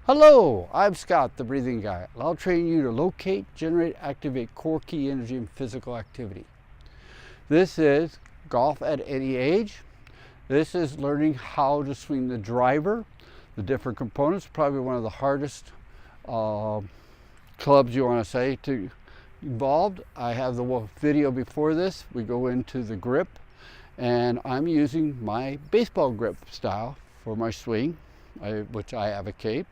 Hello, I'm Scott, the breathing guy. I'll train you to locate, generate, activate core key energy in physical activity. This is golf at any age. This is learning how to swing the driver, the different components, probably one of the hardest clubs you want to say to involved. I have the video before this. We go into the grip, and I'm using my baseball grip style for my swing, which I advocate.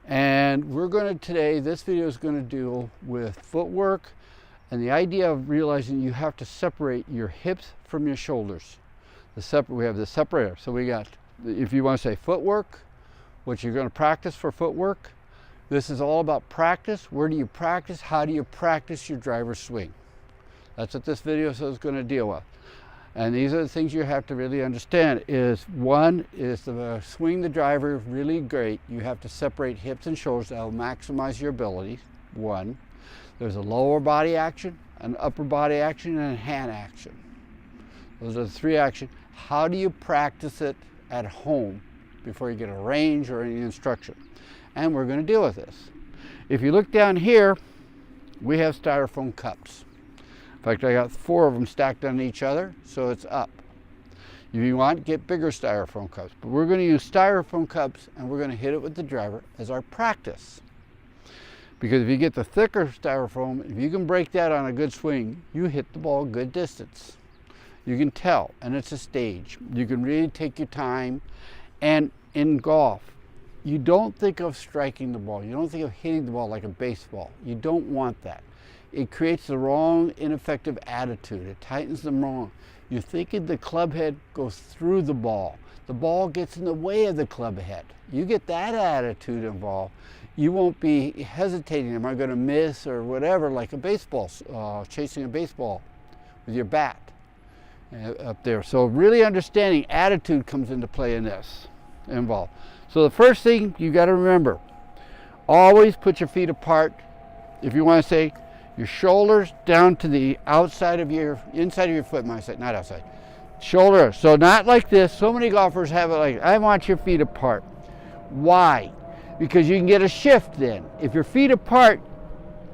And we're going to today, this video is going to deal with footwork and the idea of realizing you have to separate your hips from your shoulders. We have the separator. So we got, if you want to say footwork, what you're going to practice for footwork, this is all about practice. Where do you practice? How do you practice your driver swing? That's what this video is going to deal with. And these are the things you have to really understand. Is one is to swing the driver really great. You have to separate hips and shoulders. That will maximize your ability. One, there's a lower body action, an upper body action, and a hand action. Those are the three actions. How do you practice it at home before you get a range or any instruction? And we're going to deal with this. If you look down here, we have styrofoam cups. In fact, I got 4 of them stacked on each other, so it's up. If you want, get bigger styrofoam cups. But we're going to use styrofoam cups, and we're going to hit it with the driver as our practice. Because if you get the thicker styrofoam, if you can break that on a good swing, you hit the ball a good distance. You can tell, and it's a stage. You can really take your time. And in golf, you don't think of striking the ball. You don't think of hitting the ball like a baseball. You don't want that. It creates the wrong, ineffective attitude. It tightens them wrong. You're thinking the club head goes through the ball. The ball gets in the way of the club head. You get that attitude involved, you won't be hesitating. Am I going to miss or whatever, like a baseball, chasing a baseball with your bat up there. So really understanding attitude comes into play in this involved. So the first thing you got to remember, always put your feet apart. If you want to say, your shoulders down to the outside of your, inside of your foot, not outside. Shoulder, so not like this. So many golfers have it like, I want your feet apart. Why? Because you can get a shift then. If your feet apart,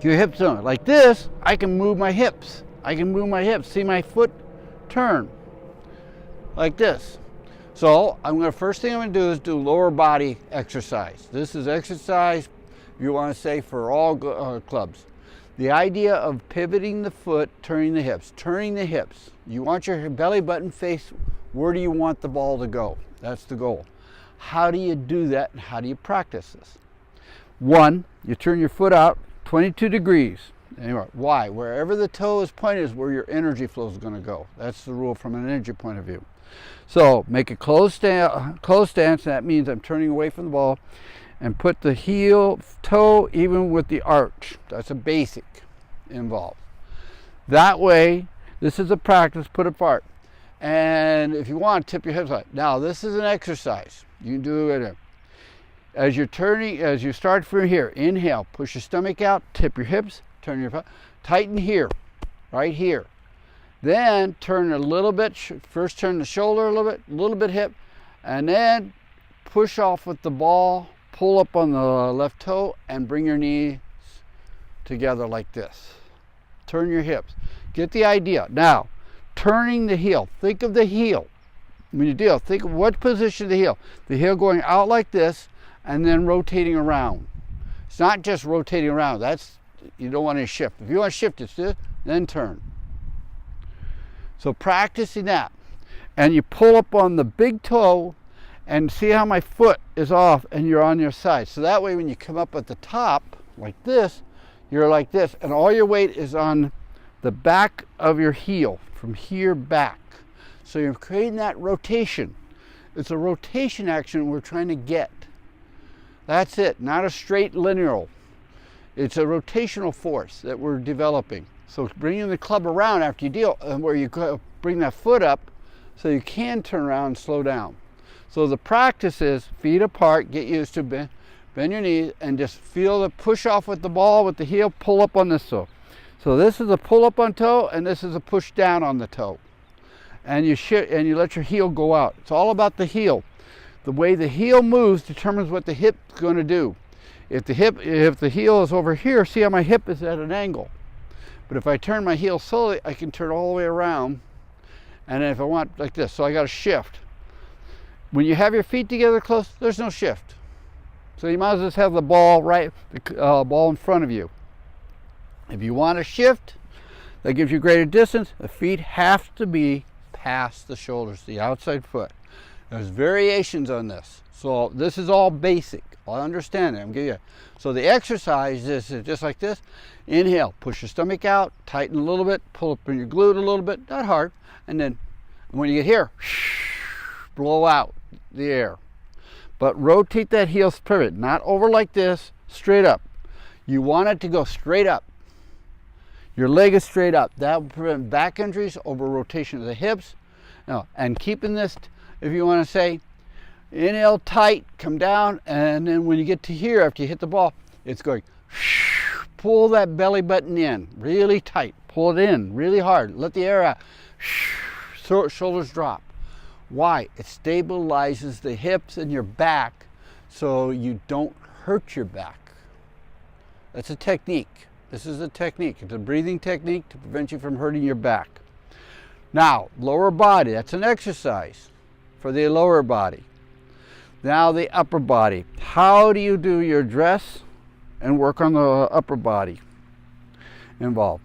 your hips don't. Like this, I can move my hips. I can move my hips. See my foot turn. Like this. So, first thing I'm going to do is do lower body exercise. This is exercise, if you want to say, for all clubs. The idea of pivoting the foot, turning the hips. Turning the hips. You want your belly button face, where do you want the ball to go? That's the goal. How do you do that and how do you practice this? One, you turn your foot out 22 degrees. Anyway, why? Wherever the toe is pointed is where your energy flow is going to go. That's the rule from an energy point of view. So make a closed stance. That means I'm turning away from the ball. And put the heel toe even with the arch. That's a basic involved. That way, this is a practice, put apart. And if you want, tip your hips out. Now, this is an exercise. You can do it. As you're turning, as you start from here, inhale, push your stomach out, tip your hips, turn your foot, tighten here, right here. Then turn a little bit, first turn the shoulder a little bit hip, and then push off with the ball. Pull up on the left toe and bring your knees together like this. Turn your hips. Get the idea. Now, turning the heel. Think of the heel. When you deal, think of what position of the heel. The heel going out like this and then rotating around. It's not just rotating around. That's, you don't want to shift. If you want to shift, it's this, then turn. So practicing that. And you pull up on the big toe and see how my foot is off and you're on your side. So that way when you come up at the top, like this, you're like this. And all your weight is on the back of your heel, from here back. So you're creating that rotation. It's a rotation action we're trying to get. That's it, not a straight linear. It's a rotational force that we're developing. So bringing the club around after you deal, where you bring that foot up so you can turn around and slow down. So the practice is feet apart, get used to bend your knees, and just feel the push off with the ball, with the heel, pull up on this toe. So this is a pull up on toe, and this is a push down on the toe. And you let your heel go out. It's all about the heel. The way the heel moves determines what the hip's going to do. If the heel is over here, see how my hip is at an angle. But if I turn my heel slowly, I can turn all the way around. And then if I want like this, so I got to shift. When you have your feet together close, there's no shift. So you might as well just have the ball ball in front of you. If you want to shift, that gives you greater distance. The feet have to be past the shoulders, the outside foot. There's variations on this. So this is all basic. I understand it. I'm giving you. So the exercise is just like this. Inhale, push your stomach out, tighten a little bit, pull up in your glute a little bit, not hard. And then when you get here, blow out the air. But rotate that heel pivot, not over like this, straight up. You want it to go straight up. Your leg is straight up. That will prevent back injuries, over rotation of the hips. Now, and keeping this, if you want to say, inhale tight, come down, and then when you get to here, after you hit the ball, it's going, pull that belly button in really tight. Pull it in really hard. Let the air out. Shoulders drop. Why? It stabilizes the hips and your back so you don't hurt your back. That's a technique. This is a technique. It's a breathing technique to prevent you from hurting your back. Now, lower body, that's an exercise for the lower body. Now the upper body. How do you do your dress and work on the upper body involved?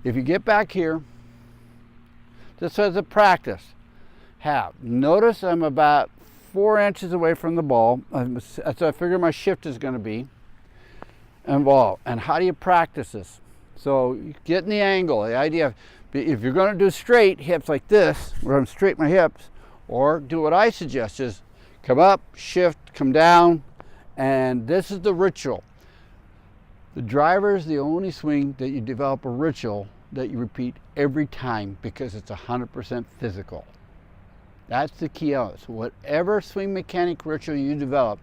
If you get back here, just as a practice, notice I'm about 4 inches away from the ball. That's I figure my shift is going to be involved. And how do you practice this? So you get in the angle. The idea of, if you're going to do straight hips like this, where I'm straight my hips, or do what I suggest is come up, shift, come down, and this is the ritual. The driver is the only swing that you develop a ritual that you repeat every time because it's 100% physical. That's the key element. So whatever swing mechanic ritual you develop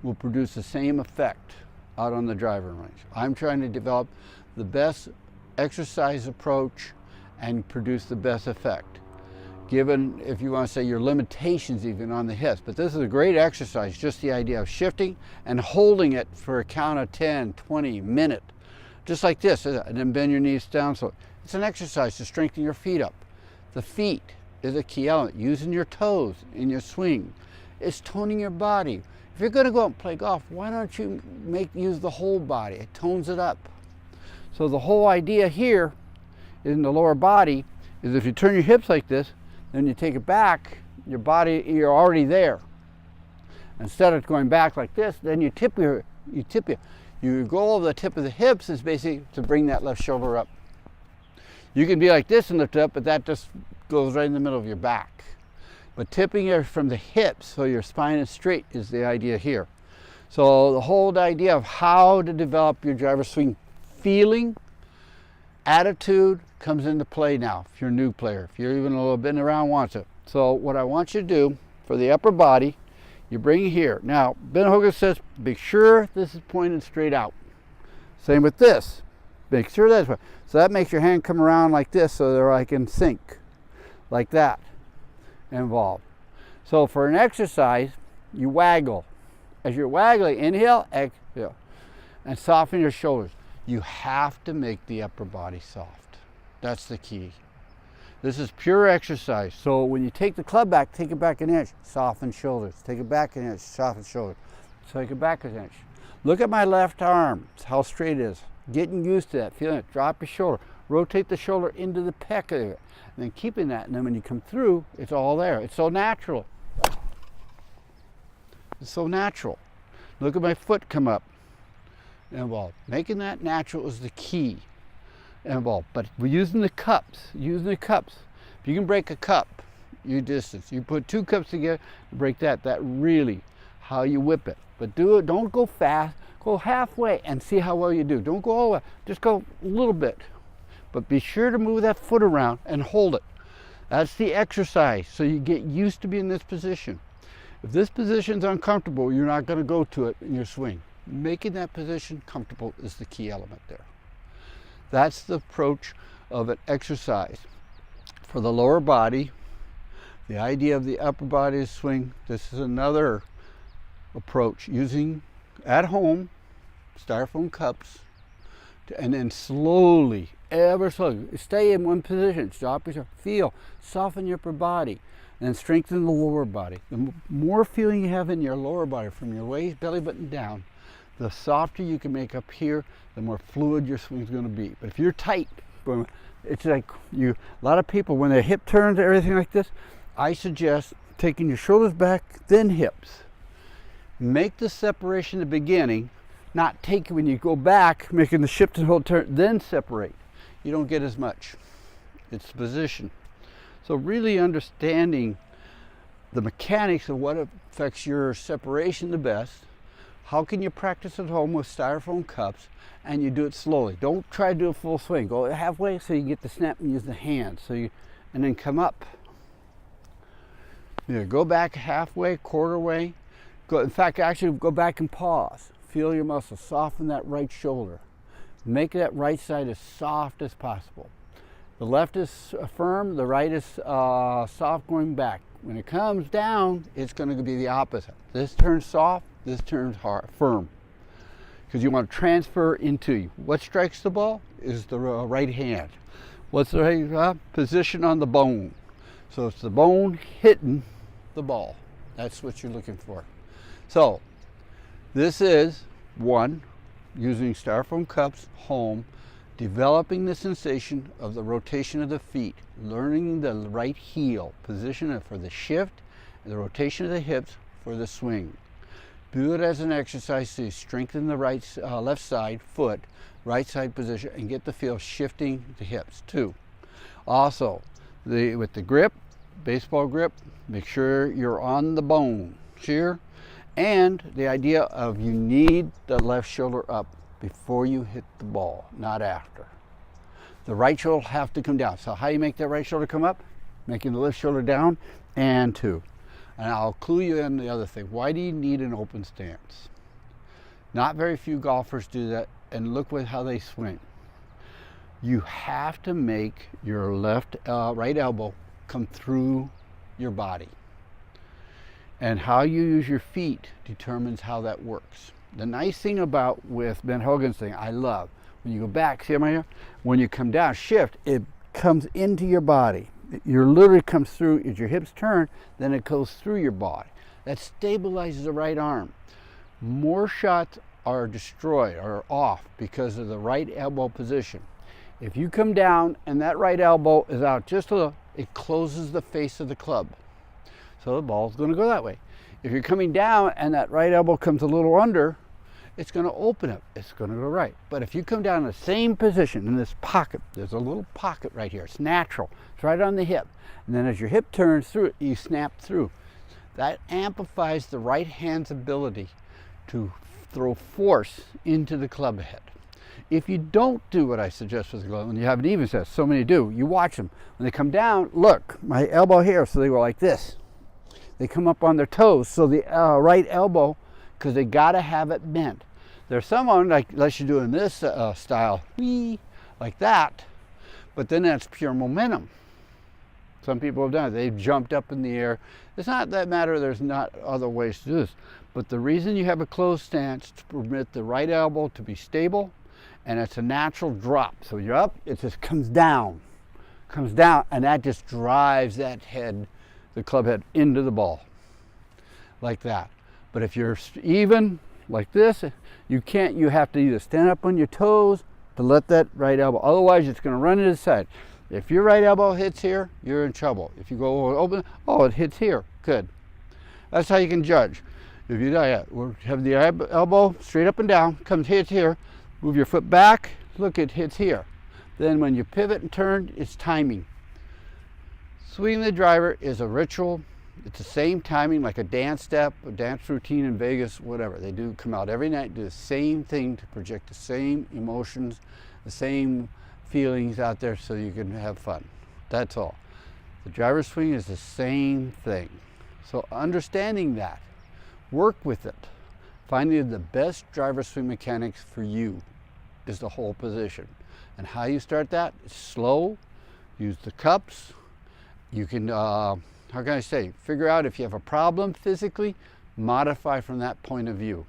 will produce the same effect out on the driving range. I'm trying to develop the best exercise approach and produce the best effect, given, if you want to say, your limitations even on the hips. But this is a great exercise, just the idea of shifting and holding it for a count of 10, 20 minutes, just like this, and then bend your knees down. So it's an exercise to strengthen your feet up. The feet is a key element. Using your toes in your swing. It's toning your body. If you're going to go out and play golf, why don't you use the whole body? It tones it up. So the whole idea here in the lower body is if you turn your hips like this, then you take it back, your body, you're already there. Instead of going back like this, then you go over the tip of the hips is basically to bring that left shoulder up. You can be like this and lift up, but that just goes right in the middle of your back. But tipping it from the hips so your spine is straight is the idea here. So the whole idea of how to develop your driver swing feeling, attitude comes into play now if you're a new player, if you're even a little bit around, wants it. So what I want you to do for the upper body, you bring it here. Now, Ben Hogan says, make sure this is pointed straight out. Same with this. Make sure that's right. So that makes your hand come around like this so that I can sink like that involved. So for an exercise, you waggle. As you're waggling, inhale, exhale, and soften your shoulders. You have to make the upper body soft. That's the key. This is pure exercise. So when you take the club back, take it back an inch, soften shoulders. Take it back an inch, soften shoulders. Take it back an inch. Look at my left arm, how straight it is. Getting used to that, feeling it. Drop your shoulder. Rotate the shoulder into the pec of it. And then keeping that, and then when you come through, it's all there. It's so natural. It's so natural. Look at my foot come up. Involved. Making that natural is the key involved. But we're using the cups. If you can break a cup, you distance. You put 2 cups together, break that. That really how you whip it. But do it. Don't go fast. Go halfway and see how well you do. Don't go all the way. Just go a little bit. But be sure to move that foot around and hold it. That's the exercise. So you get used to being in this position. If this position's uncomfortable, you're not going to go to it in your swing. Making that position comfortable is the key element there. That's the approach of an exercise for the lower body, The idea of the upper body swing, this is another approach, using at home styrofoam cups, and then slowly, ever slowly, stay in one position, stop yourself, feel, soften your upper body, and strengthen the lower body. The more feeling you have in your lower body from your waist, belly button down, the softer you can make up here, the more fluid your swing is going to be. But if you're tight, it's like a lot of people, when their hip turns, everything like this, I suggest taking your shoulders back, then hips. Make the separation at the beginning, not take it when you go back, making the shift and hold turn, then separate. You don't get as much. It's the position. So really understanding the mechanics of what affects your separation the best. How can you practice at home with styrofoam cups, and you do it slowly. Don't try to do a full swing. Go halfway so you get the snap and use the hands. And then come up. Go back halfway, quarter way. In fact, actually go back and pause. Feel your muscles, soften that right shoulder. Make that right side as soft as possible. The left is firm, the right is soft going back. When it comes down, it's going to be the opposite. This turns soft, this turns hard, firm. Because you want to transfer into you. What strikes the ball is the right hand. What's the right position on the bone? So it's the bone hitting the ball. That's what you're looking for. So this is one, using styrofoam cups home, developing the sensation of the rotation of the feet, learning the right heel position for the shift, and the rotation of the hips for the swing. Do it as an exercise to strengthen the left side foot, right side position, and get the feel shifting the hips too. Also, with the grip, baseball grip, make sure you're on the bone here, and the idea of you need the left shoulder up before you hit the ball, not after. The right shoulder will have to come down. So how do you make that right shoulder come up? Making the left shoulder down and two. And I'll clue you in the other thing. Why do you need an open stance? Not very few golfers do that, and look how they swing. You have to make your right elbow come through your body. And how you use your feet determines how that works. The nice thing about with Ben Hogan's thing, I love, when you go back, see my here? When you come down, shift, it comes into your body. It literally comes through, as your hips turn, then it goes through your body. That stabilizes the right arm. More shots are destroyed or off because of the right elbow position. If you come down and that right elbow is out just a little, it closes the face of the club. So the ball's going to go that way. If you're coming down and that right elbow comes a little under, it's going to open up. It's going to go right. But if you come down in the same position in this pocket, there's a little pocket right here. It's natural. It's right on the hip. And then as your hip turns through it, you snap through. That amplifies the right hand's ability to throw force into the club head. If you don't do what I suggest with the glove, and you have an even set, so many do, you watch them. When they come down, look, my elbow here, so they go like this. They come up on their toes, so the right elbow, because they got to have it bent. There's someone, like, unless you're doing this style, wee, like that, but then that's pure momentum. Some people have done it. They've jumped up in the air. It's not that matter, there's not other ways to do this. But the reason you have a closed stance to permit the right elbow to be stable, and it's a natural drop. So you're up, it just comes down, and that just drives that head, the club head, into the ball, like that. But if you're even like this, you have to either stand up on your toes to let that right elbow, otherwise it's going to run to the side. If your right elbow hits here, you're in trouble. If you go open, oh, it hits here, good. That's how you can judge. If you have the elbow straight up and down, hits here, move your foot back, look, it hits here. Then when you pivot and turn, it's timing. Swinging the driver is a ritual. It's the same timing, like a dance step, a dance routine in Vegas, whatever. They do come out every night, do the same thing to project the same emotions, the same feelings out there so you can have fun. That's all. The driver swing is the same thing. So understanding that, work with it. Finding the best driver swing mechanics for you is the whole position. And how you start that is slow, use the cups. You can, how how can I say, figure out if you have a problem physically, modify from that point of view.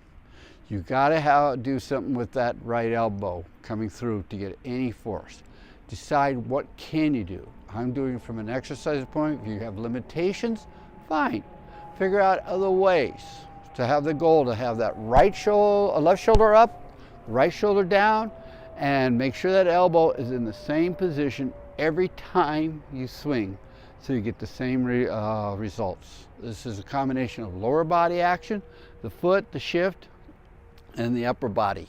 You gotta do something with that right elbow coming through to get any force. Decide what can you do. I'm doing it from an exercise point. If you have limitations, fine. Figure out other ways to have the goal to have that left shoulder up, right shoulder down, and make sure that elbow is in the same position every time you swing so you get the same results. This is a combination of lower body action, the foot, the shift, and the upper body.